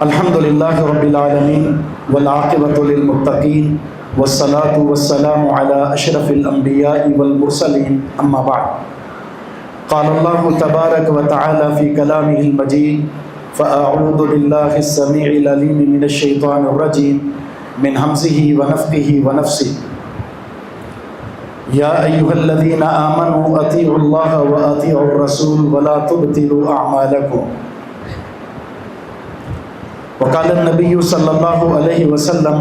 الحمد للہ رب العالمین والعاقبۃ للمتقین والصلاة والسلام علی اشرف الانبیاء والمرسلین اما بعد قال اللہ تبارک وتعالی فی کلامہ المجید فاعوذ باللہ السمیع العلیم من الشیطان الرجیم من ہمزہ ونفخہ ونفثہ یا ایھا الذین آمنوا اطیعوا اللہ واطیعوا الرسول ولا تبطلوا اعمالکم وقال النبی صلی اللہ علیہ وسلم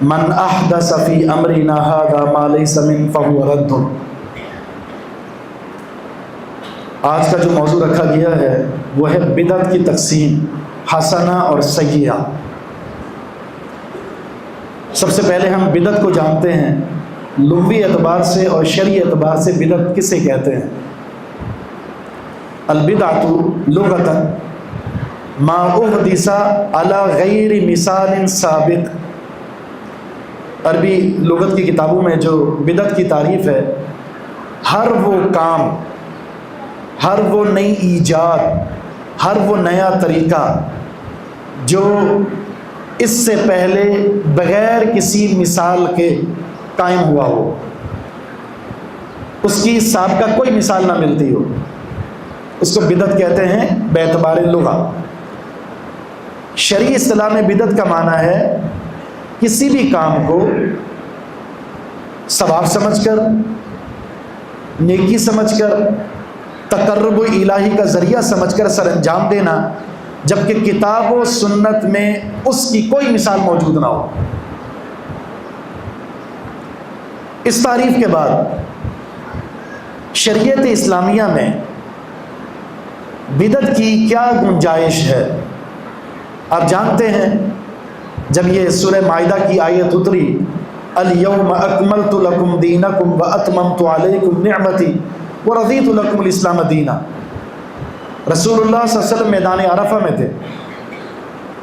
من احدث فی امرنا ھذا ما لیس من فہو رد۔ آج کا جو موضوع رکھا گیا ہے وہ ہے بدعت کی تقسیم، حسنہ اور سیئہ۔ سب سے پہلے ہم بدعت کو جانتے ہیں لغوی اعتبار سے اور شرعی اعتبار سے بدعت کسے کہتے ہیں؟ البدعۃ لغۃ ما احدث علی غیر مثال سابق۔ عربی لغت کی کتابوں میں جو بدعت کی تعریف ہے، ہر وہ کام، ہر وہ نئی ایجاد، ہر وہ نیا طریقہ جو اس سے پہلے بغیر کسی مثال کے قائم ہوا ہو، اس کی سابقہ کوئی مثال نہ ملتی ہو، اس کو بدعت کہتے ہیں باعتبار لغت۔ شرعی اصطلاح میں بدعت کا معنی ہے کسی بھی کام کو ثواب سمجھ کر، نیکی سمجھ کر، تقرب الہی کا ذریعہ سمجھ کر سر انجام دینا، جبکہ کتاب و سنت میں اس کی کوئی مثال موجود نہ ہو۔ اس تعریف کے بعد شریعت اسلامیہ میں بدعت کی کیا گنجائش ہے؟ آپ جانتے ہیں جب یہ سورہ مائدہ کی آیت اتری، الیوم اکملت لکم دینکم واتممت علیکم نعمتی ورضیت لکم الاسلام دینا، رسول اللہ صلی اللہ علیہ وسلم میدان عرفہ میں تھے۔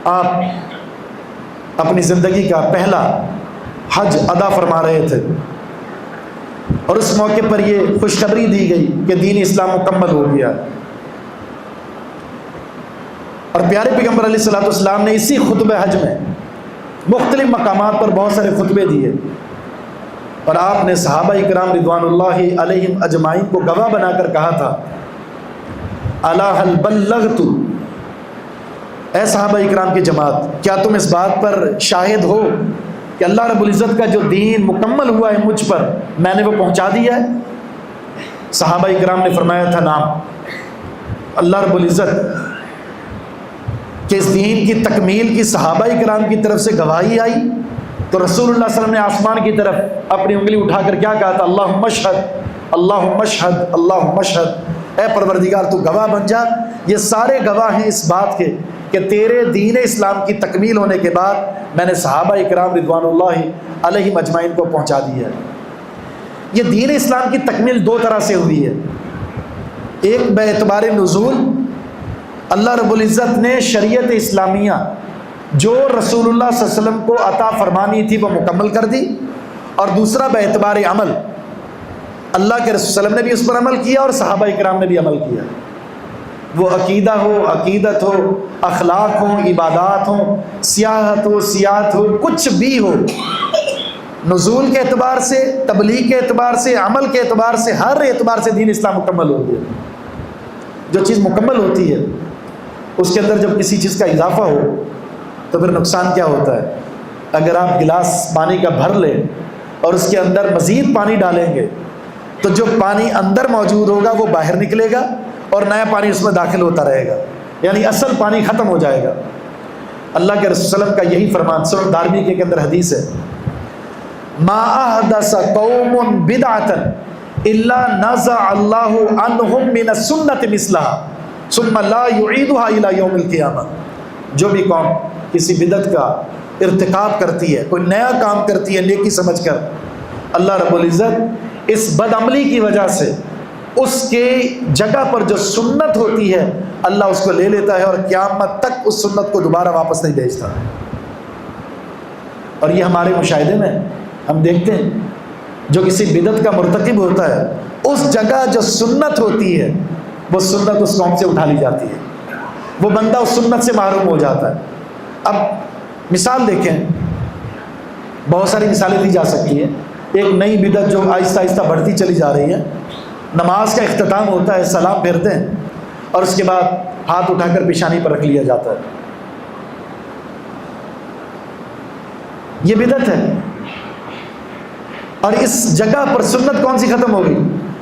آپ اپنی زندگی کا پہلا حج ادا فرما رہے تھے، اور اس موقع پر یہ خوشخبری دی گئی کہ دین اسلام مکمل ہو گیا۔ اور پیارے پیغمبر علیہ الصلوۃ والسلام نے اسی خطبہ حج میں مختلف مقامات پر بہت سارے خطبے دیے، اور آپ نے صحابہ اکرام رضوان اللہ علیہم اجمعین کو گواہ بنا کر کہا تھا، الا هل بلغت، اے صحابہ اکرام کی جماعت، کیا تم اس بات پر شاہد ہو کہ اللہ رب العزت کا جو دین مکمل ہوا ہے مجھ پر، میں نے وہ پہنچا دیا ہے؟ صحابہ اکرام نے فرمایا تھا نعم۔ اللہ رب العزت کہ اس دین کی تکمیل کی صحابہ اکرام کی طرف سے گواہی آئی، تو رسول اللہ صلی اللہ علیہ وسلم نے آسمان کی طرف اپنی انگلی اٹھا کر کیا کہا تھا؟ اللہم اشہد، اللہم اشہد، اللہم اشہد، اے پروردگار تو گواہ بن جا۔ یہ سارے گواہ ہیں اس بات کے کہ تیرے دین اسلام کی تکمیل ہونے کے بعد میں نے صحابہ اکرام رضوان اللہ علیہم اجمعین کو پہنچا دیا ہے۔ یہ دین اسلام کی تکمیل دو طرح سے ہوئی ہے، ایک باعتبار نزول، اللہ رب العزت نے شریعت اسلامیہ جو رسول اللہ صلی اللہ علیہ وسلم کو عطا فرمانی تھی وہ مکمل کر دی، اور دوسرا باعتبار عمل، اللہ کے رسول صلی اللہ علیہ وسلم نے بھی اس پر عمل کیا اور صحابہ اکرام نے بھی عمل کیا۔ وہ عقیدہ ہو، عقیدت ہو، اخلاق ہو، عبادات ہوں، سیاحت ہو، سیاحت ہو، کچھ بھی ہو، نزول کے اعتبار سے، تبلیغ کے اعتبار سے، عمل کے اعتبار سے، ہر اعتبار سے دین اسلام مکمل ہو گیا۔ جو چیز مکمل ہوتی ہے اس کے اندر جب کسی چیز کا اضافہ ہو تو پھر نقصان کیا ہوتا ہے؟ اگر آپ گلاس پانی کا بھر لیں اور اس کے اندر مزید پانی ڈالیں گے تو جو پانی اندر موجود ہوگا وہ باہر نکلے گا اور نیا پانی اس میں داخل ہوتا رہے گا، یعنی اصل پانی ختم ہو جائے گا۔ اللہ کے رسول صلی اللہ علیہ وسلم کا یہی فرمان سنن دارمی کے اندر حدیث ہے، ما احدث قوم بدعۃ الا نزع اللہ عنہم من السنۃ مثلها ثم لا يعيدها الى يوم القیامہ۔ جو بھی قوم کسی بدعت کا ارتکاب کرتی ہے، کوئی نیا کام کرتی ہے نیکی سمجھ کر، اللہ رب العزت اس بد عملی کی وجہ سے اس کے جگہ پر جو سنت ہوتی ہے اللہ اس کو لے لیتا ہے اور قیامت تک اس سنت کو دوبارہ واپس نہیں بھیجتا۔ اور یہ ہمارے مشاہدے میں ہم دیکھتے ہیں، جو کسی بدعت کا مرتکب ہوتا ہے اس جگہ جو سنت ہوتی ہے وہ سنت اس قوم سے اٹھا لی جاتی ہے۔ وہ بندہ اس سنت سے محروم ہو جاتا ہے۔ اب مثال دیکھیں، بہت ساری مثالیں دی جا سکتی ہیں۔ ایک نئی بدعت جو آہستہ آہستہ بڑھتی چلی جا رہی ہے، نماز کا اختتام ہوتا ہے، سلام پھیرتے ہیں اور اس کے بعد ہاتھ اٹھا کر پیشانی پر رکھ لیا جاتا ہے۔ یہ بدعت ہے، اور اس جگہ پر سنت کون سی ختم ہوگی؟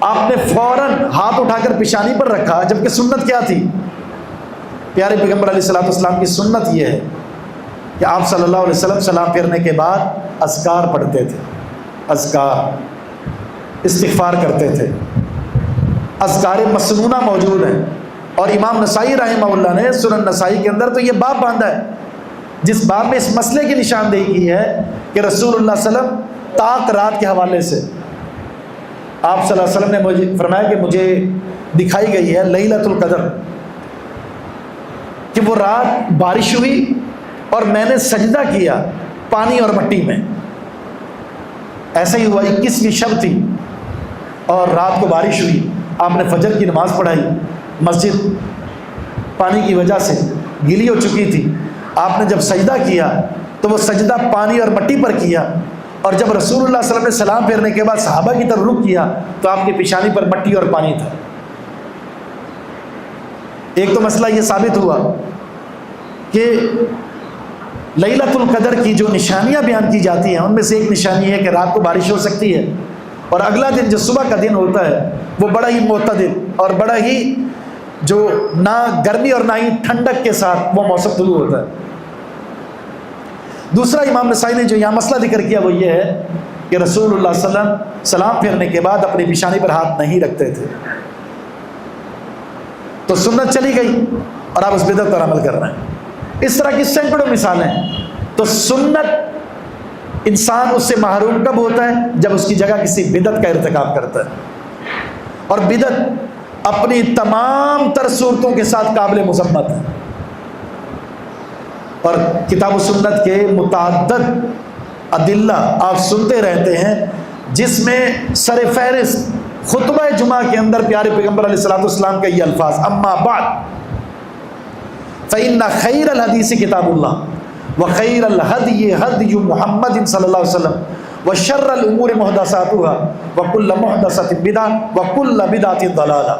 آپ نے فوراً ہاتھ اٹھا کر پیشانی پر رکھا، جبکہ سنت کیا تھی؟ پیارے پیغمبر علیہ الصلوۃ والسلام کی سنت یہ ہے کہ آپ صلی اللہ علیہ وسلم سلام پھیرنے کے بعد اذکار پڑھتے تھے، اذکار، استغفار کرتے تھے۔ اذکار مسنونہ موجود ہیں، اور امام نسائی رحمہ اللہ نے سنن نسائی کے اندر تو یہ باب باندھا ہے، جس باب میں اس مسئلے کی نشاندہی کی ہے کہ رسول اللہ صلی اللہ علیہ وسلم طاق رات کے حوالے سے آپ صلی اللہ علیہ وسلم نے مجھے فرمایا کہ مجھے دکھائی گئی ہے لیلۃ القدر، کہ وہ رات بارش ہوئی اور میں نے سجدہ کیا پانی اور مٹی میں۔ ایسا ہی ہوا، 21ویں شب تھی اور رات کو بارش ہوئی، آپ نے فجر کی نماز پڑھائی، مسجد پانی کی وجہ سے گیلی ہو چکی تھی، آپ نے جب سجدہ کیا تو وہ سجدہ پانی اور مٹی پر کیا، اور جب رسول اللہ صلی اللہ علیہ وسلم نے سلام پھیرنے کے بعد صحابہ کی طرف رخ کیا تو آپ کی پیشانی پر مٹی اور پانی تھا۔ ایک تو مسئلہ یہ ثابت ہوا کہ لیلۃ القدر کی جو نشانیاں بیان کی جاتی ہیں ان میں سے ایک نشانی ہے کہ رات کو بارش ہو سکتی ہے، اور اگلا دن جو صبح کا دن ہوتا ہے وہ بڑا ہی معتدل اور بڑا ہی جو نہ گرمی اور نہ ہی ٹھنڈک کے ساتھ وہ موسم طلوع ہوتا ہے۔ دوسرا امام نسائی نے جو یہاں مسئلہ ذکر کیا وہ یہ ہے کہ رسول اللہ صلی اللہ علیہ وسلم سلام پھیرنے کے بعد اپنی پیشانی پر ہاتھ نہیں رکھتے تھے، تو سنت چلی گئی اور آپ اس بدعت پر عمل کر رہے ہیں۔ اس طرح کی سینکڑوں مثالیں ہیں۔ تو سنت انسان اس سے محروم کب ہوتا ہے؟ جب اس کی جگہ کسی بدعت کا ارتکاب کرتا ہے، اور بدعت اپنی تمام تر صورتوں کے ساتھ قابل مذمت ہے، اور کتاب و سنت کے متعدد ادلہ آپ سنتے رہتے ہیں، جس میں سر فہرست خطبہ جمعہ کے اندر پیارے پیغمبر علیہ الصلوۃ والسلام کا یہ الفاظ، اما بعد فإن خیر الحدیث کتاب اللہ وخیر الہدی ہدی محمد صلی اللہ علیہ وسلم وشر الامور محدثاتها وکل محدثۃ بدعۃ وکل بدعۃ ضلالہ۔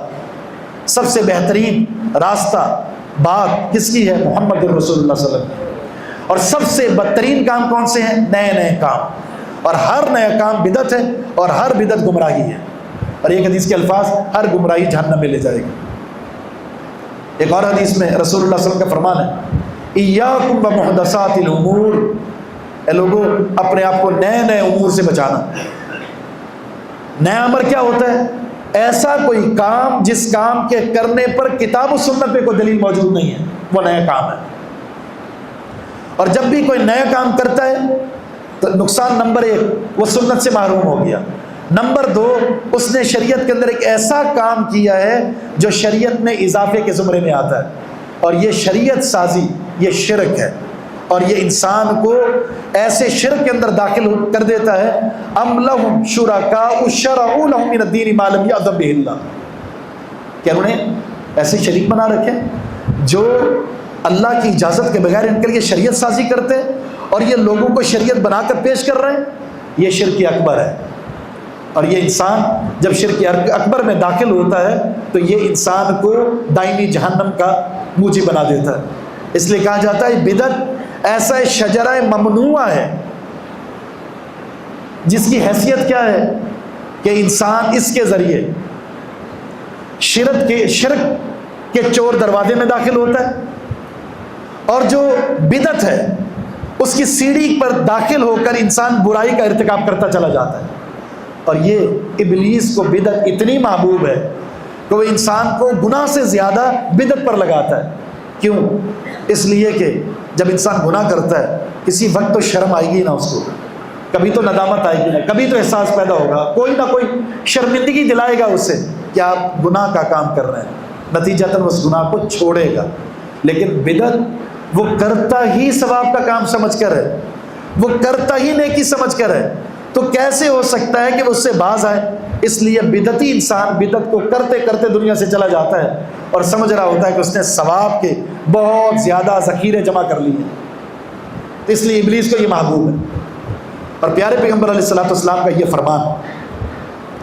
سب سے بہترین راستہ بات کس کی ہے؟ محمد رسول اللہ صلی اللہ علیہ وسلم۔ اور سب سے بدترین کام کون سے ہیں؟ نئے نئے کام، اور ہر نیا کام بدعت ہے، اور ہر بدعت گمراہی ہے، اور ایک حدیث کے الفاظ، ہر گمراہی جہنم میں لے جائے گی۔ ایک اور حدیث میں رسول اللہ صلی اللہ علیہ وسلم کا فرمان ہے، ایاکم ومحدثات الامور، اے لوگوں اپنے آپ کو نئے نئے امور سے بچانا۔ نیا امر کیا ہوتا ہے؟ ایسا کوئی کام جس کام کے کرنے پر کتاب و سنت پہ کوئی دلیل موجود نہیں ہے، وہ نیا کام ہے۔ اور جب بھی کوئی نیا کام کرتا ہے تو نقصان نمبر 1 وہ سنت سے محروم ہو گیا، نمبر 2 اس نے شریعت کے اندر ایک ایسا کام کیا ہے جو شریعت میں اضافے کے زمرے میں آتا ہے، اور یہ شریعت سازی یہ شرک ہے، اور یہ انسان کو ایسے شرک کے اندر داخل کر دیتا ہے۔ ام لہم شرکاء شرعوا لہم من الدین ما لم یأذن بہ اللہ، کیا انہوں نے ایسے شریک بنا رکھے جو اللہ کی اجازت کے بغیر ان کے لیے شریعت سازی کرتے ہیں، اور یہ لوگوں کو شریعت بنا کر پیش کر رہے ہیں؟ یہ شرک اکبر ہے، اور یہ انسان جب شرک اکبر میں داخل ہوتا ہے تو یہ انسان کو دائمی جہنم کا موجب بنا دیتا ہے۔ اس لیے کہا جاتا ہے بدعت ایسا شجرہ ممنوعہ ہے جس کی حیثیت کیا ہے کہ انسان اس کے ذریعے شرک کے چور دروازے میں داخل ہوتا ہے، اور جو بدعت ہے اس کی سیڑھی پر داخل ہو کر انسان برائی کا ارتکاب کرتا چلا جاتا ہے۔ اور یہ ابلیس کو بدعت اتنی محبوب ہے کہ وہ انسان کو گناہ سے زیادہ بدعت پر لگاتا ہے۔ کیوں؟ اس لیے کہ جب انسان گناہ کرتا ہے کسی وقت تو شرم آئے گی نا اس کو، کبھی تو ندامت آئے گی نا، کبھی تو احساس پیدا ہوگا، کوئی نہ کوئی شرمندگی دلائے گا اس سے کہ آپ گناہ کا کام کر رہے ہیں، نتیجتاً اس گناہ کو چھوڑے گا۔ لیکن بدعت وہ کرتا ہی ثواب کا کام سمجھ کر ہے، وہ کرتا ہی نیکی سمجھ کر ہے، تو کیسے ہو سکتا ہے کہ وہ اس سے باز آئے؟ اس لیے بدعتی انسان بدعت کو کرتے کرتے دنیا سے چلا جاتا ہے اور سمجھ رہا ہوتا ہے کہ اس نے ثواب کے بہت زیادہ ذخیرے جمع کر لیے، تو اس لیے ابلیس کو یہ محبوب ہے۔ اور پیارے پیغمبر علیہ الصلوۃ والسلام کا یہ فرمان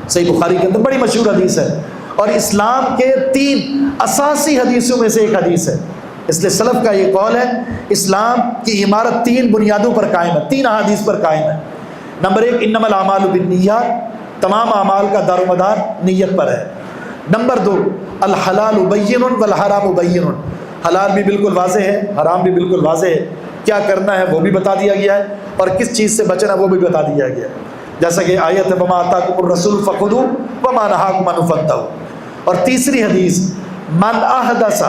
صحیح بخاری کے اندر بڑی مشہور حدیث ہے، اور اسلام کے 3 اساسی حدیثوں میں سے ایک حدیث ہے۔ اس لیے سلف کا یہ قول ہے اسلام کی عمارت 3 بنیادوں پر قائم ہے، 3 احادیث پر قائم ہے۔ نمبر 1 انما الاعمال بالنیات، تمام اعمال کا دار و مدار نیت پر ہے۔ نمبر 2 الحلال بین والحرام بین، حلال بھی بالکل واضح ہے، حرام بھی بالکل واضح ہے، کیا کرنا ہے وہ بھی بتا دیا گیا ہے اور کس چیز سے بچنا وہ بھی بتا دیا گیا ہے، جیسا کہ آیت ہے وما آتاکم الرسول فخذوہ وما نہاکم عنہ فانتہوا۔ اور تیسری حدیث من احدث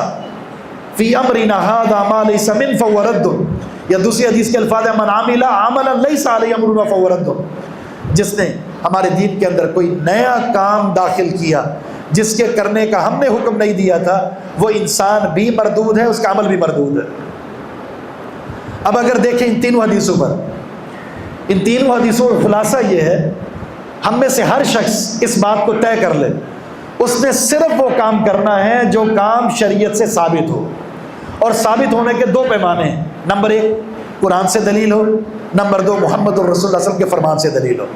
فی امرنا ھذا ما لیس منہ فہو رد، یا دوسری حدیث کے الفاظ ہیں من عمل عملا لیس علیہ امرنا فہو رد، جس نے ہمارے دین کے اندر کوئی نیا کام داخل کیا جس کے کرنے کا ہم نے حکم نہیں دیا تھا، وہ انسان بھی مردود ہے، اس کا عمل بھی مردود ہے۔ اب اگر دیکھیں ان تینوں حدیثوں پر، ان تینوں حدیثوں کا خلاصہ یہ ہے ہم میں سے ہر شخص اس بات کو طے کر لے اس نے صرف وہ کام کرنا ہے جو کام شریعت سے ثابت ہو، اور ثابت ہونے کے 2 پیمانے ہیں، نمبر 1 قرآن سے دلیل ہو، نمبر 2 محمد الرسول صلی اللہ علیہ وسلم کے فرمان سے دلیل ہو۔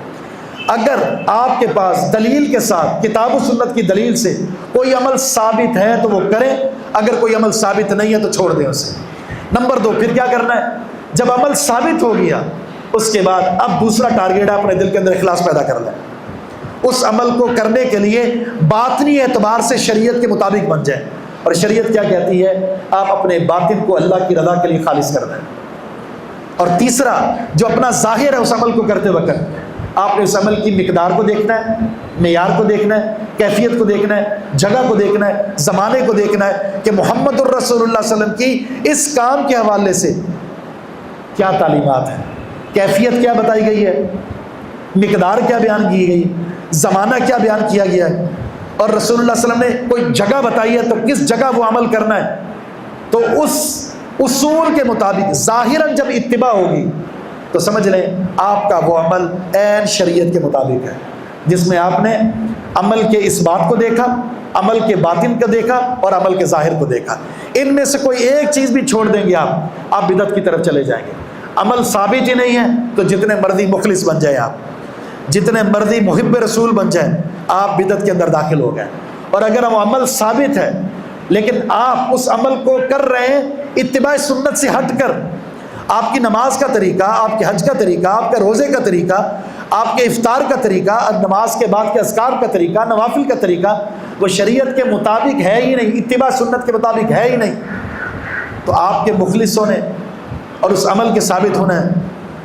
اگر آپ کے پاس دلیل کے ساتھ کتاب و سنت کی دلیل سے کوئی عمل ثابت ہے تو وہ کریں، اگر کوئی عمل ثابت نہیں ہے تو چھوڑ دیں اسے۔ نمبر 2 پھر کیا کرنا ہے، جب عمل ثابت ہو گیا اس کے بعد اب دوسرا ٹارگیٹ ہے اپنے دل کے اندر اخلاص پیدا کر لیں، اس عمل کو کرنے کے لیے باطنی اعتبار سے شریعت کے مطابق بن جائیں، اور شریعت کیا کہتی ہے آپ اپنے باطن کو اللہ کی رضا کے لیے خالص کر دیں۔ اور تیسرا جو اپنا ظاہر ہے اس عمل کو کرتے وقت آپ نے اس عمل کی مقدار کو دیکھنا ہے، معیار کو دیکھنا ہے، کیفیت کو دیکھنا ہے، جگہ کو دیکھنا ہے، زمانے کو دیکھنا ہے کہ محمد الرسول اللہ صلی اللہ علیہ وسلم کی اس کام کے حوالے سے کیا تعلیمات ہیں، کیفیت کیا بتائی گئی ہے، مقدار کیا بیان کی گئی، زمانہ کیا بیان کیا گیا ہے، اور رسول اللہ صلی اللہ علیہ وسلم نے کوئی جگہ بتائی ہے تو کس جگہ وہ عمل کرنا ہے۔ تو اس اصول کے مطابق ظاہراً جب اتباع ہوگی تو سمجھ لیں آپ کا وہ عمل عین شریعت کے مطابق ہے، جس میں آپ نے عمل کے اس بات کو دیکھا، عمل کے باطن کو دیکھا اور عمل کے ظاہر کو دیکھا۔ ان میں سے کوئی ایک چیز بھی چھوڑ دیں گے آپ بدعت کی طرف چلے جائیں گے۔ عمل ثابت ہی نہیں ہے تو جتنے مرضی مخلص بن جائیں آپ، جتنے مرضی محب رسول بن جائیں، آپ بدعت کے اندر داخل ہو گئے۔ اور اگر وہ عمل ثابت ہے لیکن آپ اس عمل کو کر رہے ہیں اتباع سنت سے ہٹ کر، آپ کی نماز کا طریقہ، آپ کے حج کا طریقہ، آپ کے روزے کا طریقہ، آپ کے افطار کا طریقہ، نماز کے بعد کے اذکار کا طریقہ، نوافل کا طریقہ وہ شریعت کے مطابق ہے ہی نہیں، اتباع سنت کے مطابق ہے ہی نہیں، تو آپ کے مخلص ہونے اور اس عمل کے ثابت ہونے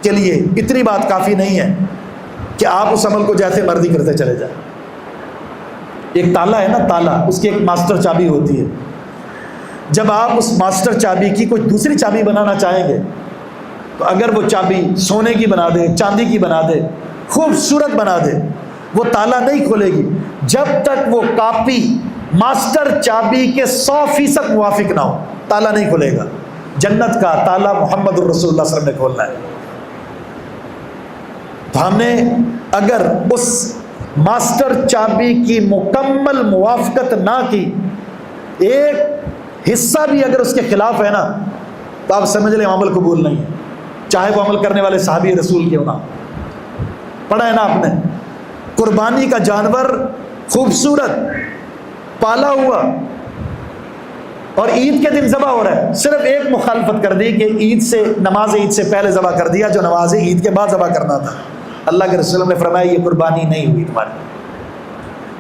کے لیے اتنی بات کافی نہیں ہے کہ آپ اس عمل کو جیسے مرضی کرتے چلے جائیں۔ ایک تالا ہے نا، تالا، اس کی ایک ماسٹر چابی ہوتی ہے، جب آپ اس ماسٹر چابی کی کوئی دوسری چابی بنانا چاہیں گے تو اگر وہ چابی سونے کی بنا دے، چاندی کی بنا دے، خوبصورت بنا دے، وہ تالا نہیں کھولے گی جب تک وہ کاپی ماسٹر چابی کے 100% موافق نہ ہو، تالا نہیں کھلے گا۔ جنت کا تالا محمد الرسول اللہ صلی اللہ علیہ وسلم نے کھولنا ہے، تو ہم نے اگر اس ماسٹر چابی کی مکمل موافقت نہ کی، ایک حصہ بھی اگر اس کے خلاف ہے نا تو آپ سمجھ لیں عمل قبول نہیں ہے، چاہے وہ عمل کرنے والے صحابی رسول کیوں نہ۔ پڑھا ہے نا آپ نے، قربانی کا جانور خوبصورت پالا ہوا اور عید کے دن ذبح ہو رہا ہے، صرف ایک مخالفت کر دی کہ عید سے، نماز عید سے پہلے ذبح کر دیا جو نماز عید کے بعد ذبح کرنا تھا۔ اللہ کے رسول نے فرمایا یہ قربانی نہیں ہوئی تمہاری۔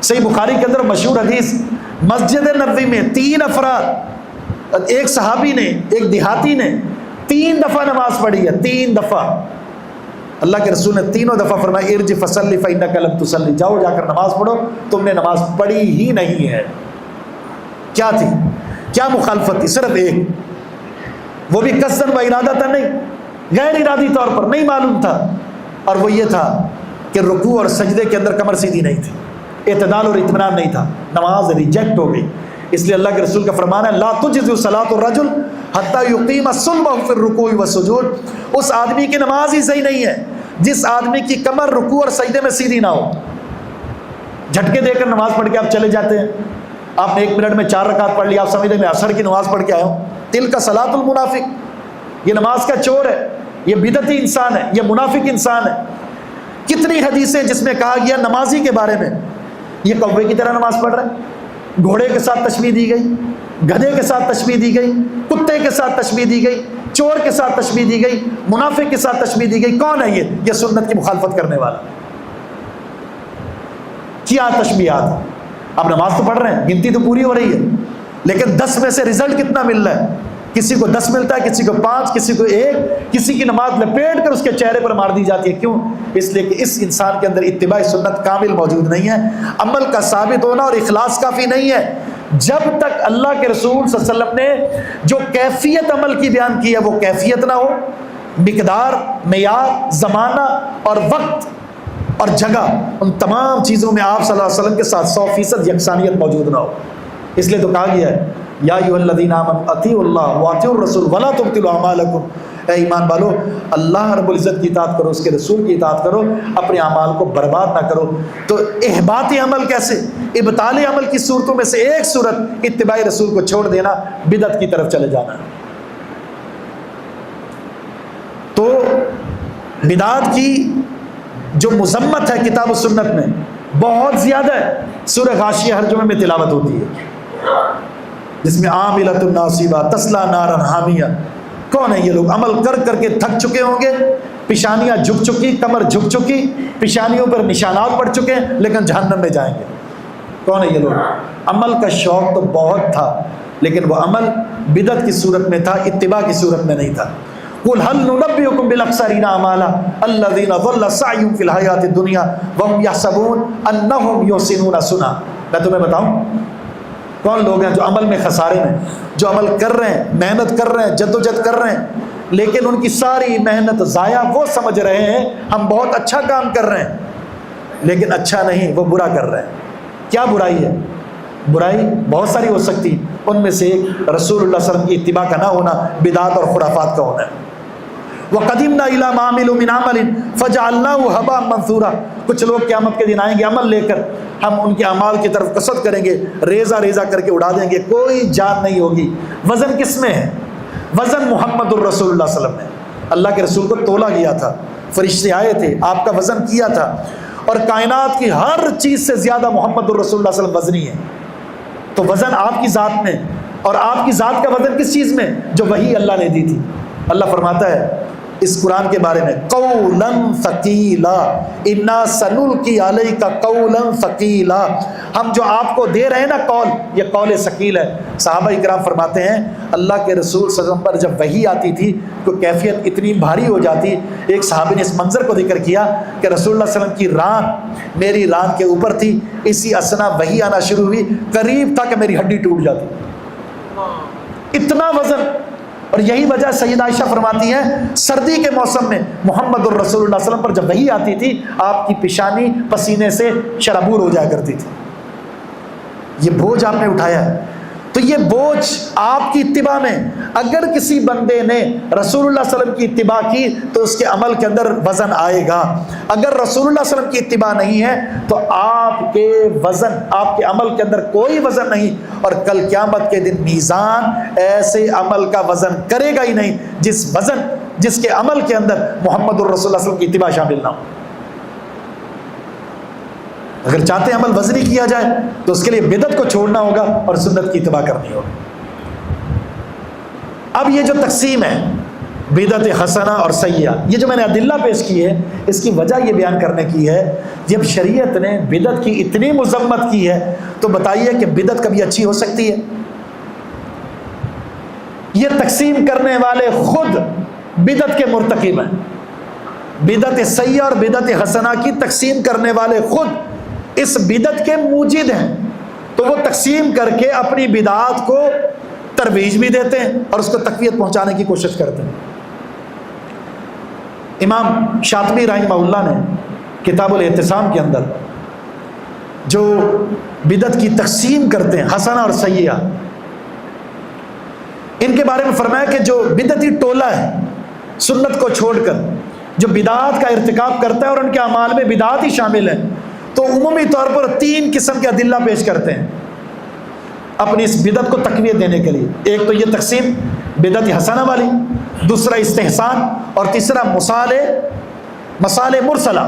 صحیح بخاری کے اندر مشہور حدیث، مسجد نبوی میں 3 افراد، ایک صحابی نے، ایک دیہاتی نے 3 دفعہ نماز پڑھی ہے، 3 دفعہ۔ اللہ کے رسول نے تینوں دفعہ فرمایا ارجع فصلی فإنک لم تصلی، جاؤ جا کر نماز پڑھو، تم نے نماز پڑھی ہی نہیں ہے۔ کیا تھی، کیا مخالفت تھی؟ صرف ایک، وہ بھی قصداً و ارادتاً نہیں، غیر ارادی طور پر نہیں معلوم تھا، اور وہ یہ تھا کہ رکوع اور سجدے کے اندر کمر سیدھی نہیں تھی، اعتدال اور اطمینان نہیں تھا، نماز ریجیکٹ ہو گئی۔ اس لیے اللہ کے رسول کا فرمان ہے لا تجزئ صلاۃ الرجل حتی یقیم صلبہ فی الرکوع والسجود، اس آدمی کی نماز ہی صحیح نہیں ہے جس آدمی کی کمر رکوع اور سجدے میں سیدھی نہ ہو۔ جھٹکے دے کر نماز پڑھ کے آپ چلے جاتے ہیں. آپ نے 1 منٹ میں 4 رکعت پڑھ لی, آپ سمجھتے ہیں میں عصر کی نماز پڑھ کے آیا ہوں. تل کا صلاۃ المنافق, یہ نماز کا چور ہے, یہ بدعتی انسان ہے, یہ منافق انسان ہے. کتنی حدیثیں جس میں کہا گیا نمازی کے بارے میں, یہ کوے کی طرح نماز پڑھ رہا ہے, گھوڑے کے ساتھ تشبیہ دی گئی, گدھے کے ساتھ تشبیہ دی گئی, کتے کے ساتھ تشبیہ دی گئی, چور کے ساتھ تشبیہ دی گئی, منافق کے ساتھ تشبیہ دی گئی. کون ہے یہ سنت کی مخالفت کرنے والا. کیا تشبیہات. آپ نماز تو پڑھ رہے ہیں, گنتی تو پوری ہو رہی ہے, لیکن 10 میں سے رزلٹ کتنا مل رہا ہے؟ کسی کو 10 ملتا ہے, کسی کو 5, کسی کو 1, کسی کی نماز لپیٹ کر اس کے چہرے پر مار دی جاتی ہے. کیوں؟ اس لیے کہ اس انسان کے اندر اتباع سنت کامل موجود نہیں ہے. عمل کا ثابت ہونا اور اخلاص کافی نہیں ہے. جب تک اللہ کے رسول صلی اللہ علیہ وسلم نے جو کیفیت عمل کی بیان کی ہے وہ کیفیت نہ ہو, مقدار, معیار, زمانہ اور وقت اور جگہ, ان تمام چیزوں میں آپ صلی اللہ علیہ وسلم کے ساتھ 100% یکسانیت موجود نہ ہو. اس لیے تو کہا گیا ہے یا ایھا الذین آمنوا اطیعوا اللہ واطیعوا الرسول ولا تبطلوا اعمالکم. اے ایمان والو, اللہ رب العزت کی اطاعت کرو, اس کے رسول کی اطاعت کرو, اپنے اعمال کو برباد نہ کرو. تو احباط عمل کیسے؟ ابطال عمل کی صورتوں میں سے ایک صورت اتباع رسول کو چھوڑ دینا, بدعت کی طرف چلے جانا. تو بدعت کی جو مذمت ہے کتاب و سنت میں بہت زیادہ ہے. سورہ غاشیہ ہر جمعے میں تلاوت ہوتی ہے, جس میں عاملۃ ناصبہ تصلیٰ نارا حامیہ. کون ہے یہ لوگ؟ عمل کر کر کے تھک چکے ہوں گے, پیشانیاں جھک چکی, کمر جھک چکی, پیشانیوں پر نشانات پڑ چکے ہیں, لیکن جہنم میں جائیں گے. کون ہے یہ لوگ؟ عمل کا شوق تو بہت تھا, لیکن وہ عمل بدعت کی صورت میں تھا, اتباع کی صورت میں نہیں تھا. قُلْ هَلْ نُنَبِّئُكُم بِالْأَخْسَرِينَ أَعْمَالًا الَّذِينَ ضَلَّ سَعْيُهُمْ فِي الْحَيَاةِ الدُّنْيَا وَهُمْ يَحْسَبُونَ أَنَّهُمْ يُحْسِنُونَ صُنْعًا. میں تمہیں بتاؤں کون لوگ ہیں جو عمل میں خسارے میں, جو عمل کر رہے ہیں, محنت کر رہے ہیں, جدوجہد کر رہے ہیں, لیکن ان کی ساری محنت ضائع. وہ سمجھ رہے ہیں ہم بہت اچھا کام کر رہے ہیں, لیکن اچھا نہیں, وہ برا کر رہے ہیں. کیا برائی ہے؟ برائی بہت ساری ہو سکتی, ان میں سے ایک رسول اللہ صلی اللہ علیہ وسلم کی اتباع کا نہ ہونا, بدعات اور خرافات کا ہونا ہے. وَقَدِمْنَا إِلَىٰ مَا عَمِلُوا مِنْ عَمَلٍ فَجَعَلْنَاهُ هَبَاءً مَنْثُورًا. کچھ لوگ قیامت کے دن آئیں گے عمل لے کر, ہم ان کے اعمال کی طرف قصد کریں گے, ریزہ ریزہ کر کے اڑا دیں گے, کوئی جان نہیں ہوگی. وزن کس میں ہے؟ وزن محمد الرسول اللہ صلی اللہ علیہ وسلم میں. اللہ کے رسول کو تولا گیا تھا, فرشتے آئے تھے, آپ کا وزن کیا تھا, اور کائنات کی ہر چیز سے زیادہ محمد الرسول اللہ صلی اللہ علیہ وسلم وزنی ہے. تو وزن آپ کی ذات میں, اور آپ کی ذات کا وزن کس چیز میں؟ جو وحی اللہ نے دی تھی. اللہ فرماتا ہے اس قرآن کے بارے میں قولا ثقیلا انا سنلقی علیک قولا ثقیلا. ہم جو آپ کو دے رہے ہیں نا قول, یہ قول ثقیل ہے. صحابہ اکرام فرماتے ہیں اللہ کے رسول صلی اللہ علیہ وسلم پر جب وحی آتی تھی تو کیفیت اتنی بھاری ہو جاتی. ایک صحابی نے اس منظر کو ذکر کیا کہ رسول اللہ صلی اللہ علیہ وسلم کی ران میری ران کے اوپر تھی, اسی اسنا وحی آنا شروع ہوئی, قریب تھا کہ میری ہڈی ٹوٹ جاتی, اتنا وزن. اور یہی وجہ سیدہ عائشہ فرماتی ہیں سردی کے موسم میں محمد الرسول اللہ صلی اللہ علیہ وسلم پر جب وحی آتی تھی آپ کی پیشانی پسینے سے شرابور ہو جایا کرتی تھی. یہ بوجھ آپ نے اٹھایا ہے. تو یہ بوجھ آپ کی اتباع میں, اگر کسی بندے نے رسول اللہ صلی اللہ علیہ وسلم کی اتباع کی تو اس کے عمل کے اندر وزن آئے گا. اگر رسول اللہ صلی اللہ علیہ وسلم کی اتباع نہیں ہے تو آپ کے وزن, آپ کے عمل کے اندر کوئی وزن نہیں. اور کل قیامت کے دن میزان ایسے عمل کا وزن کرے گا ہی نہیں جس کے عمل کے اندر محمد الرسول اللہ صلی اللہ علیہ وسلم کی اتباع شامل نہ ہو. اگر چاہتے ہیں عمل وزنی کیا جائے تو اس کے لیے بدعت کو چھوڑنا ہوگا اور سنت کی اتباع کرنی ہوگی. اب یہ جو تقسیم ہے بدعت حسنہ اور سیئہ, یہ جو میں نے ادلہ پیش کی ہے اس کی وجہ یہ بیان کرنے کی ہے, جب شریعت نے بدعت کی اتنی مذمت کی ہے تو بتائیے کہ بدعت کبھی اچھی ہو سکتی ہے؟ یہ تقسیم کرنے والے خود بدعت کے مرتکب ہیں. بدعت سیئہ اور بدعت حسنہ کی تقسیم کرنے والے خود اس بدعت کے موجد ہیں, تو وہ تقسیم کر کے اپنی بدعات کو ترویج بھی دیتے ہیں اور اس کو تقویت پہنچانے کی کوشش کرتے ہیں. امام شاطبی رحمہ اللہ نے کتاب الاعتصام کے اندر جو بدعت کی تقسیم کرتے ہیں حسنہ اور سیئہ, ان کے بارے میں فرمایا کہ جو بدعتی ٹولہ ہے سنت کو چھوڑ کر جو بدعات کا ارتکاب کرتا ہے اور ان کے اعمال میں بدعات ہی شامل ہیں, تو عمومی طور پر 3 قسم کے ادلہ پیش کرتے ہیں اپنی اس بدعت کو تقویت دینے کے لیے. ایک تو یہ تقسیم بدعت حسنہ والی، دوسرا استحسان، اور تیسرا مصالح مرسلہ.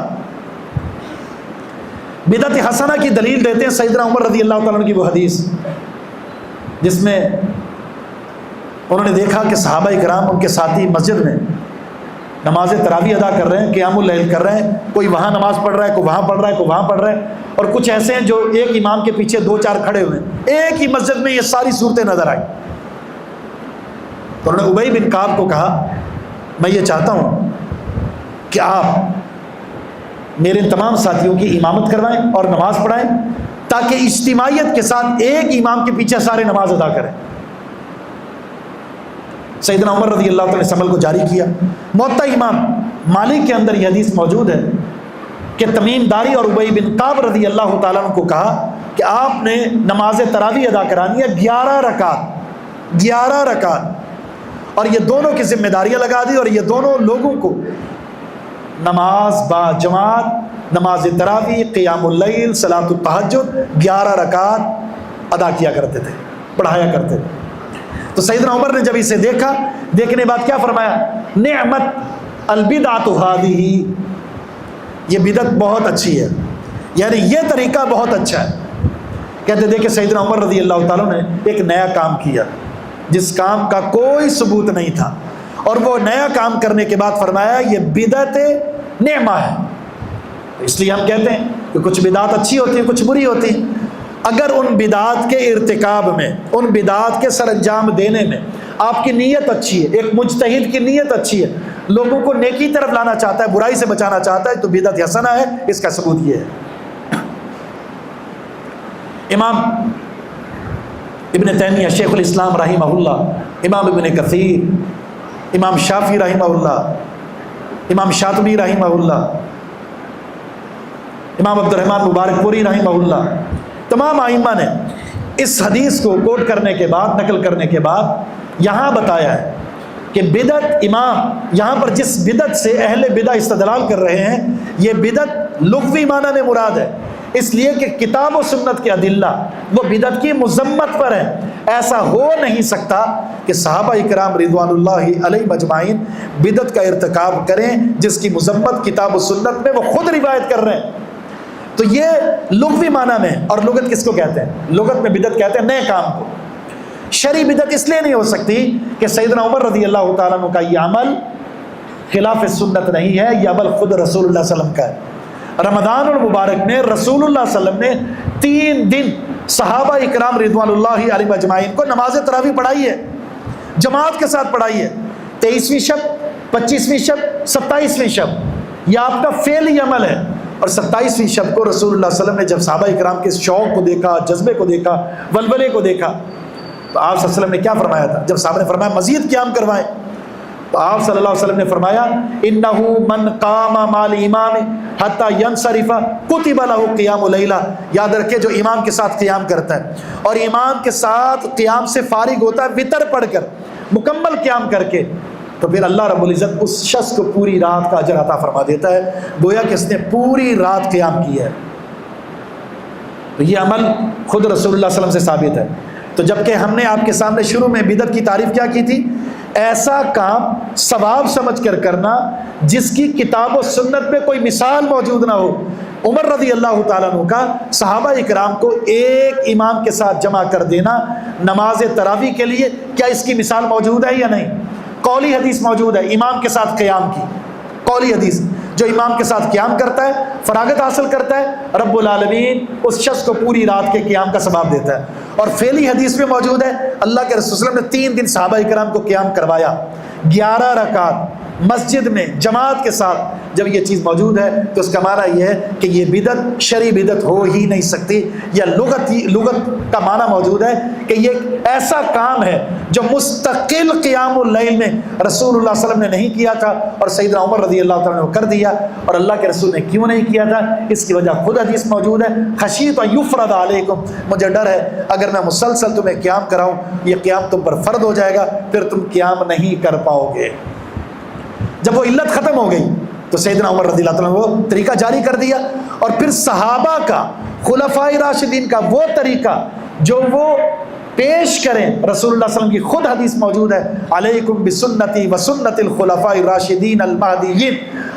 بدعت حسنہ کی دلیل دیتے ہیں سیدنا عمر رضی اللہ تعالیٰ عنہ کی وہ حدیث جس میں انہوں نے دیکھا کہ صحابہ کرام ان کے ساتھی مسجد میں نماز تراویح ادا کر رہے ہیں، قیام اللیل کر رہے ہیں، کوئی وہاں نماز پڑھ رہا ہے، کوئی وہاں پڑھ رہا ہے، کوئی وہاں پڑھ رہا ہے، اور کچھ ایسے ہیں جو ایک امام کے پیچھے 2-4 کھڑے ہوئے ہیں. ایک ہی مسجد میں یہ ساری صورتیں نظر آئی. تو انہوں نے ابی بن کعب کو کہا میں یہ چاہتا ہوں کہ آپ میرے تمام ساتھیوں کی امامت کروائیں اور نماز پڑھائیں تاکہ اجتماعیت کے ساتھ ایک امام کے پیچھے سارے نماز ادا کریں. سیدنا عمر رضی اللہ تعالیٰ نے اس عمل کو جاری کیا. موطا امام مالک کے اندر یہ حدیث موجود ہے کہ تمیم داری اور ابی بن کعب رضی اللہ تعالیٰ عنہ کو کہا کہ آپ نے نماز تراویح ادا کرانی ہے 11 رکعت، اور یہ دونوں کی ذمہ داریاں لگا دی، اور یہ دونوں لوگوں کو نماز با جماعت، نماز تراویح، قیام اللیل، صلاۃ التہجد 11 رکعت ادا کیا کرتے تھے، پڑھایا کرتے تھے. تو سیدنا عمر نے جب اسے دیکھا، دیکھنے بعد کیا فرمایا؟ نعمت البدعۃ ہذہ، یہ بدعت بہت اچھی ہے، یعنی یہ طریقہ بہت اچھا ہے. کہتے دیکھیں سیدنا عمر رضی اللہ تعالیٰ نے ایک نیا کام کیا جس کام کا کوئی ثبوت نہیں تھا، اور وہ نیا کام کرنے کے بعد فرمایا یہ بدعت نعمہ ہے. اس لیے ہم کہتے ہیں کہ کچھ بدعات اچھی ہوتی ہیں، کچھ بری ہوتی ہیں. اگر ان بدعات کے ارتکاب میں، ان بدعات کے سر انجام دینے میں آپ کی نیت اچھی ہے، ایک مجتہد کی نیت اچھی ہے، لوگوں کو نیکی طرف لانا چاہتا ہے، برائی سے بچانا چاہتا ہے، تو بدعت حسنہ ہے. اس کا ثبوت یہ ہے. امام ابن تیمیہ شیخ الاسلام رحمہ اللہ، امام ابن کثیر، امام شافعی رحمہ اللہ، امام شاطبی رحمہ اللہ، امام عبد الرحمن مبارک پوری رحمہ اللہ، تمام ائمہ نے اس حدیث کو کوٹ کرنے کے بعد، نقل کرنے کے بعد یہاں بتایا ہے کہ بدعت، امام یہاں پر جس بدعت سے اہل بدعت استدلال کر رہے ہیں یہ بدعت لغوی معنی میں مراد ہے، اس لیے کہ کتاب و سنت کے ادلہ وہ بدعت کی مذمت پر ہیں. ایسا ہو نہیں سکتا کہ صحابہ کرام رضوان اللہ علیہم اجمعین بدعت کا ارتکاب کریں جس کی مذمت کتاب و سنت میں وہ خود روایت کر رہے ہیں. تو یہ لغوی معنی میں، اور لغت کس کو کہتے ہیں؟ لغت میں بدعت کہتے ہیں نئے کام کو. شرعی بدعت اس لیے نہیں ہو سکتی کہ سیدنا عمر رضی اللہ تعالیٰ عنہ کا یہ عمل خلاف سنت نہیں ہے، یہ عمل خود رسول اللہ صلی اللہ علیہ وسلم کا ہے. رمضان المبارک میں رسول اللہ صلی اللہ علیہ وسلم نے 3 دن صحابہ اکرام رضوان اللہ علیہم اجمعین کو نماز تراویح پڑھائی ہے، جماعت کے ساتھ پڑھائی ہے. 23ویں شب، 25ویں شب، 27ویں شب، یہ آپ کا فعلی عمل ہے. اور 27ویں شب کو رسول اللہ صلی اللہ علیہ وسلم نے جب صحابہ اکرام کے شوق کو دیکھا، جذبے کو دیکھا، ولولے کو دیکھا، تو آپ صلی اللہ علیہ وسلم نے کیا فرمایا تھا؟ جب صحابہ نے فرمایا مزید قیام کروائیں، تو آپ صلی اللہ علیہ وسلم نے فرمایا انہ من قام مع الامام حتی ینصرف کتب لہ قیام لیلہ. یاد رکھے جو امام کے ساتھ قیام کرتا ہے اور امام کے ساتھ قیام سے فارغ ہوتا ہے وتر پڑھ کر، مکمل قیام کر کے، تو پھر اللہ رب العزت اس شخص کو پوری رات کا اجر عطا فرما دیتا ہے، گویا کہ اس نے پوری رات قیام کیا ہے. تو یہ عمل خود رسول اللہ صلی اللہ علیہ وسلم سے ثابت ہے. تو جبکہ ہم نے آپ کے سامنے شروع میں بدعت کی تعریف کیا کی تھی؟ ایسا کام ثواب سمجھ کر کرنا جس کی کتاب و سنت میں کوئی مثال موجود نہ ہو. عمر رضی اللہ تعالیٰ عنہ کا صحابہ اکرام کو ایک امام کے ساتھ جمع کر دینا نماز تراویح کے لیے، کیا اس کی مثال موجود ہے یا نہیں؟ قولی حدیث موجود ہے امام کے ساتھ قیام کی، قولی حدیث، جو امام کے ساتھ قیام کرتا ہے فراغت حاصل کرتا ہے، رب العالمین اس شخص کو پوری رات کے قیام کا ثواب دیتا ہے. اور فعلی حدیث میں موجود ہے اللہ کے رسول صلی اللہ علیہ وسلم نے 3 دن صحابہ اکرام کو قیام کروایا 11 رکعت مسجد میں جماعت کے ساتھ. جب یہ چیز موجود ہے تو اس کا معنی یہ ہے کہ یہ بدعت شرعی بدعت ہو ہی نہیں سکتی. یا لغت کا معنی موجود ہے کہ یہ ایسا کام ہے جو مستقل قیام اللیل میں رسول اللہ صلی اللہ علیہ وسلم نے نہیں کیا تھا اور سیدنا عمر رضی اللہ تعالیٰ نے کر دیا. اور اللہ کے رسول نے کیوں نہیں کیا تھا؟ اس کی وجہ خود حدیث موجود ہے، خشیت ان یفرض علیکم، مجھے ڈر ہے اگر میں مسلسل تمہیں قیام کراؤں یہ قیام تم پر فرض ہو جائے گا، پھر تم قیام نہیں کر پاؤ گے. جب وہ علت ختم ہو گئی تو سیدنا عمر رضی اللہ عنہ وہ طریقہ جاری کر دیا اور پھر صحابہ کا، خلفائے راشدین کا وہ طریقہ جو وہ پیش کریں، رسول اللہ صلی اللہ علیہ وسلم کی خود حدیث موجود ہے، علیکم بسنتی وسنت الخلفاء الراشدین المہدیین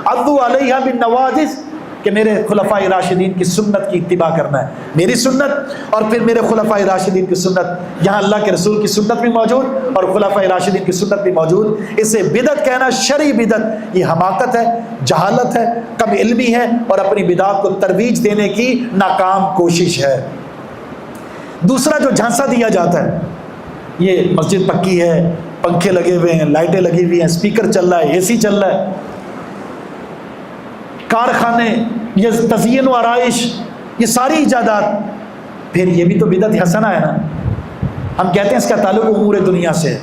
عضوا علیہا بالنواجذ، کہ میرے خلفائے راشدین کی سنت کی اتباع کرنا ہے، میری سنت اور پھر میرے خلفائے راشدین کی سنت۔ یہاں اللہ کے رسول کی سنت بھی موجود اور خلفائے راشدین کی سنت بھی موجود۔ اسے بدعت کہنا، شرعی بدعت، یہ حماقت ہے، جہالت ہے، کم علمی ہے اور اپنی بدعت کو ترویج دینے کی ناکام کوشش ہے۔ دوسرا جو جھانسا دیا جاتا ہے، یہ مسجد پکی ہے، پنکھے لگے ہوئے ہیں، لائٹیں لگی ہوئی ہیں، اسپیکر چل رہا ہے، اے سی چل رہا ہے، کارخانے، یہ تزئین و آرائش، یہ ساری ایجادات، پھر یہ بھی تو بدعت حسنہ ہے نا۔ ہم کہتے ہیں اس کا تعلق امور دنیا سے ہے۔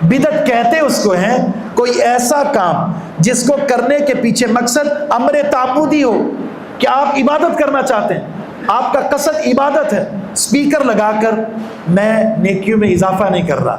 بدعت کہتے اس کو ہیں کوئی ایسا کام جس کو کرنے کے پیچھے مقصد امر تعبدی ہو، کہ آپ عبادت کرنا چاہتے ہیں، آپ کا قصد عبادت ہے۔ اسپیکر لگا کر میں نیکیوں میں اضافہ نہیں کر رہا،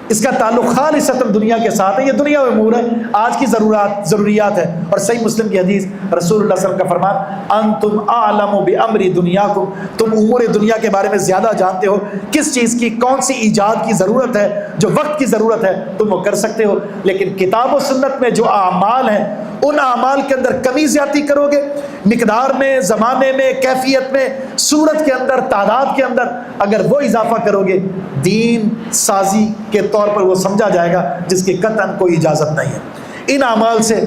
اس کا تعلق خالصتاً دنیا کے ساتھ ہے، یہ دنیا و امور ہے، آج کی ضروریات ہے۔ اور صحیح مسلم کی حدیث، رسول اللہ صلی اللہ علیہ وسلم کا فرمان، انتم اعلم بامر دنیاکم، تم امور دنیا کے بارے میں زیادہ جانتے ہو، کس چیز کی کون سی ایجاد کی ضرورت ہے، جو وقت کی ضرورت ہے تم وہ کر سکتے ہو، لیکن کتاب و سنت میں جو اعمال ہیں ان اعمال کے اندر کمی زیادتی کرو گے، مقدار میں، زمانے میں، کیفیت میں، صورت کے اندر، تعداد کے اندر اگر وہ اضافہ کرو گے، دین سازی کے طور پر وہ سمجھا جائے گا جس کی قطعاً کوئی اجازت نہیں ہے۔ ان اعمال سے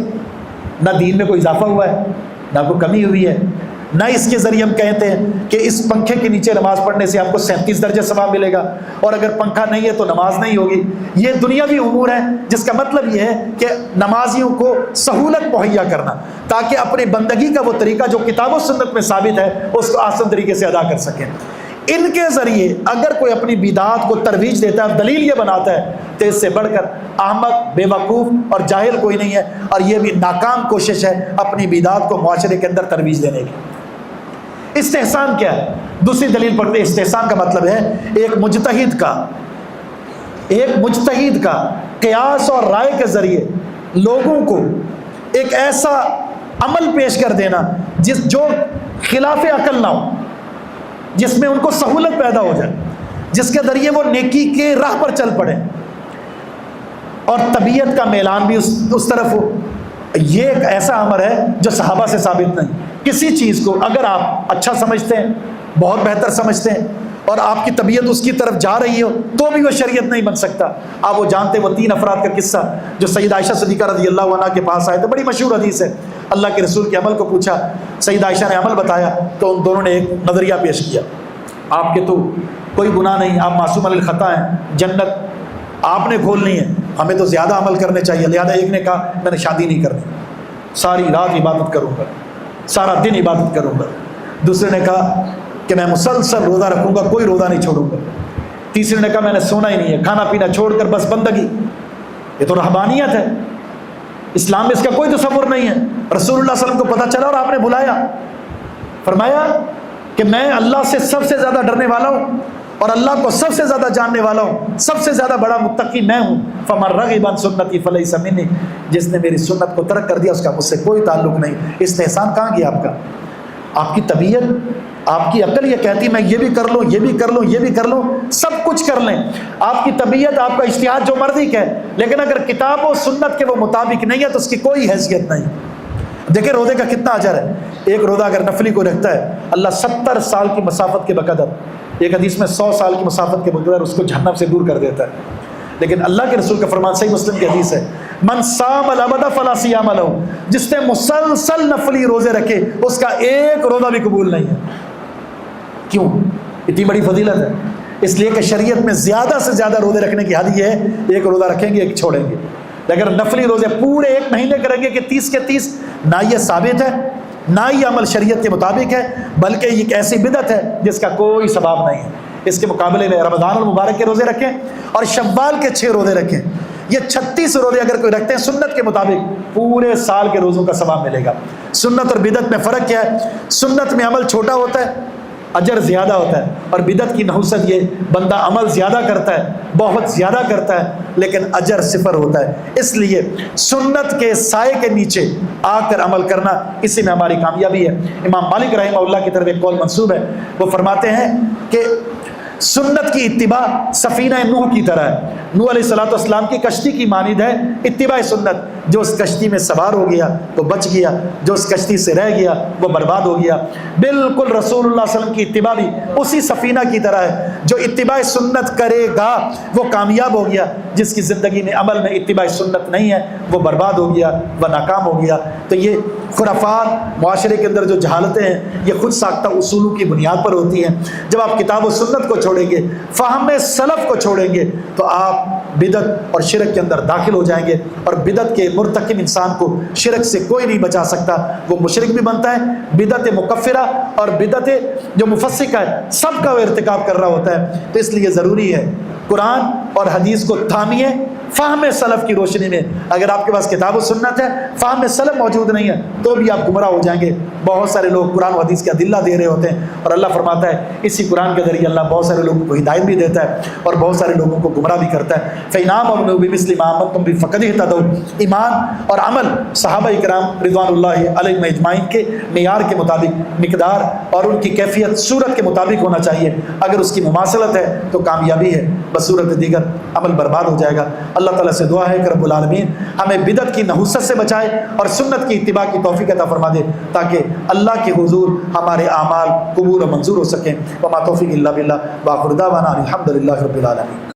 نہ دین میں کوئی اضافہ ہوا ہے، نہ کوئی کمی ہوئی ہے، نہ اس کے ذریعے ہم کہتے ہیں کہ اس پنکھے کے نیچے نماز پڑھنے سے آپ کو 37 درجے ثواب ملے گا، اور اگر پنکھا نہیں ہے تو نماز نہیں ہوگی۔ یہ دنیاوی امور ہے جس کا مطلب یہ ہے کہ نمازیوں کو سہولت مہیا کرنا تاکہ اپنی بندگی کا وہ طریقہ جو کتاب و سنت میں ثابت ہے اس کو آسان طریقے سے ادا کر سکیں۔ ان کے ذریعے اگر کوئی اپنی بدعات کو ترویج دیتا ہے، دلیل یہ بناتا ہے، تو اس سے بڑھ کر احمق، بے وقوف اور جاہل کوئی نہیں ہے، اور یہ بھی ناکام کوشش ہے اپنی بدعات کو معاشرے کے اندر ترویج دینے کی۔ استحسان کیا ہے؟ دوسری دلیل پڑھتے ہیں، استحسان کا مطلب ہے ایک مجتہد کا قیاس اور رائے کے ذریعے لوگوں کو ایک ایسا عمل پیش کر دینا جو خلاف عقل نہ ہو، جس میں ان کو سہولت پیدا ہو جائے، جس کے ذریعے وہ نیکی کے راہ پر چل پڑے اور طبیعت کا میلان بھی اس طرف ہو۔ یہ ایک ایسا امر ہے جو صحابہ سے ثابت نہیں۔ کسی چیز کو اگر آپ اچھا سمجھتے ہیں، بہت بہتر سمجھتے ہیں، اور آپ کی طبیعت اس کی طرف جا رہی ہو، تو بھی وہ شریعت نہیں بن سکتا۔ آپ وہ جانتے ہیں وہ 3 افراد کا قصہ جو سیدہ عائشہ صدیقہ رضی اللہ عنہا کے پاس آئے تھے، بڑی مشہور حدیث ہے۔ اللہ کے رسول کے عمل کو پوچھا، سیدہ عائشہ نے عمل بتایا تو ان دونوں نے ایک نظریہ پیش کیا، آپ کے تو کوئی گناہ نہیں، آپ معصوم علی الخطا ہیں، جنت آپ نے کھولنی ہے، ہمیں تو زیادہ عمل کرنے چاہیے۔ لہذا ایک نے کہا میں نے شادی نہیں کرنی، ساری رات عبادت کروں گا، سارا دن عبادت کروں گا۔ دوسرے نے کہا کہ میں مسلسل روزہ رکھوں گا، کوئی روزہ نہیں چھوڑوں گا۔ تیسرے نے کہا میں نے سونا ہی نہیں ہے، کھانا پینا چھوڑ کر بس بندگی۔ یہ تو رہبانیت ہے، اسلام میں اس کا کوئی تصور نہیں ہے۔ رسول اللہ صلی اللہ علیہ وسلم کو پتہ چلا اور آپ نے بلایا، فرمایا کہ میں اللہ سے سب سے زیادہ ڈرنے والا ہوں اور اللہ کو سب سے زیادہ جاننے والا ہوں، سب سے زیادہ بڑا متقی میں ہوں۔ فمن رغب عن سنتی فلیس منی، جس نے میری سنت کو ترک کر دیا اس کا مجھ سے کوئی تعلق نہیں۔ استحسان کہاں گیا آپ کا؟ آپ کی طبیعت، آپ کی عقل یہ کہتی میں یہ بھی کر لوں، یہ بھی کر لوں، یہ بھی کر لوں، سب کچھ کر لیں۔ آپ کی طبیعت، آپ کا اجتہاد جو مرضی کہ، لیکن اگر کتاب و سنت کے وہ مطابق نہیں ہے تو اس کی کوئی حیثیت نہیں۔ دیکھیں روزے کا کتنا اجر ہے۔ ایک روزہ اگر نفلی کو رکھتا ہے، اللہ 70 سال کی مسافت کے بقدر، ایک حدیث میں 100 سال کی مسافت کے بقدر اس کو جہنم سے دور کر دیتا ہے۔ لیکن اللہ کے رسول کا فرمان صحیح مسلم کی حدیث ہے، من صام الابد فلا صیام لہ، جس نے مسلسل نفلی روزے رکھے اس کا ایک روزہ بھی قبول نہیں ہے۔ کیوں؟ اتنی بڑی فضیلت ہے، اس لیے کہ شریعت میں زیادہ سے زیادہ روزے رکھنے کی حد یہ ہے، ایک روزہ رکھیں گے ایک چھوڑیں گے۔ اگر نفلی روزے پورے 1 مہینے کریں گے کہ 30 کے 30، نہ یہ ثابت ہے، نہ یہ عمل شریعت کے مطابق ہے، بلکہ یہ ایک ایسی بدعت ہے جس کا کوئی ثواب نہیں ہے۔ اس کے مقابلے میں رمضان المبارک کے روزے رکھیں اور شوال کے 6 روزے رکھیں، یہ 36 روزے اگر کوئی رکھتے ہیں سنت کے مطابق، پورے سال کے روزوں کا ثواب ملے گا۔ سنت اور بدعت میں فرق کیا ہے؟ سنت میں عمل چھوٹا ہوتا ہے، اجر زیادہ ہوتا ہے، اور بدعت کی نحوست یہ بندہ عمل زیادہ کرتا ہے، بہت زیادہ کرتا ہے، لیکن اجر صفر ہوتا ہے۔ اس لیے سنت کے سائے کے نیچے آ کر عمل کرنا، اسی میں ہماری کامیابی ہے۔ امام مالک رحمہ اللہ کی طرف ایک قول منسوب ہے، وہ فرماتے ہیں کہ سنت کی اتباع سفینہ نوح کی طرح ہے۔ نوح علیہ السلام کی کشتی کی مانند ہے اتباع سنت۔ جو اس کشتی میں سوار ہو گیا وہ بچ گیا، جو اس کشتی سے رہ گیا وہ برباد ہو گیا۔ بالکل رسول اللہ صلی اللہ علیہ وسلم کی اتباع بھی اسی سفینہ کی طرح ہے، جو اتباع سنت کرے گا وہ کامیاب ہو گیا، جس کی زندگی میں عمل میں اتباع سنت نہیں ہے وہ برباد ہو گیا، وہ ناکام ہو گیا۔ تو یہ خرافات، معاشرے کے اندر جو جہالتیں ہیں، یہ خود ساختہ اصولوں کی بنیاد پر ہوتی ہیں۔ جب آپ کتاب و سنت کو چھوڑیں گے، فہم سلف کو چھوڑیں گے، تو آپ بدعت اور شرک کے اندر داخل ہو جائیں گے، اور بدعت کے مرتکب انسان کو شرک سے کوئی نہیں بچا سکتا، وہ مشرک بھی بنتا ہے، بدعت مکفرہ اور بدعت جو مفسقہ ہے سب کا وہ ارتکاب کر رہا ہوتا ہے۔ تو اس لیے ضروری ہے قرآن اور حدیث کو تھامیے فہم سلف کی روشنی میں۔ اگر آپ کے پاس کتاب و سنت ہے، فہم سلف موجود نہیں ہے، تو بھی آپ گمراہ ہو جائیں گے۔ بہت سارے لوگ قرآن و حدیث کے ادلہ دے رہے ہوتے ہیں، اور اللہ فرماتا ہے اسی قرآن کے ذریعے اللہ بہت سارے لوگوں کو ہدایت بھی دیتا ہے اور بہت سارے لوگوں کو گمراہ بھی کرتا ہے۔ فَإِنْ آمَنُوا بِمِثْلِ مَا آمَنْتُمْ بِهِ فَقَدِ اهْتَدَوْا۔ ایمان اور عمل صحابہ کرام رضوان اللہ علیہم اجمعین کے معیار کے مطابق، مقدار اور ان کی کیفیت صورت کے مطابق ہونا چاہیے۔ اگر اس کی مماثلت ہے تو کامیابی ہے، بصورت دیگر عمل برباد ہو جائے گا۔ اللہ تعالیٰ سے دعا ہے کہ رب العالمین ہمیں بدعت کی نحوست سے بچائے اور سنت کی اتباع کی توفیق عطا فرما دے، تاکہ اللہ کے حضور ہمارے اعمال قبول و منظور ہو سکیں۔ وما توفیق الا باللہ، وآخر دعوانا الحمد للہ رب العالمین۔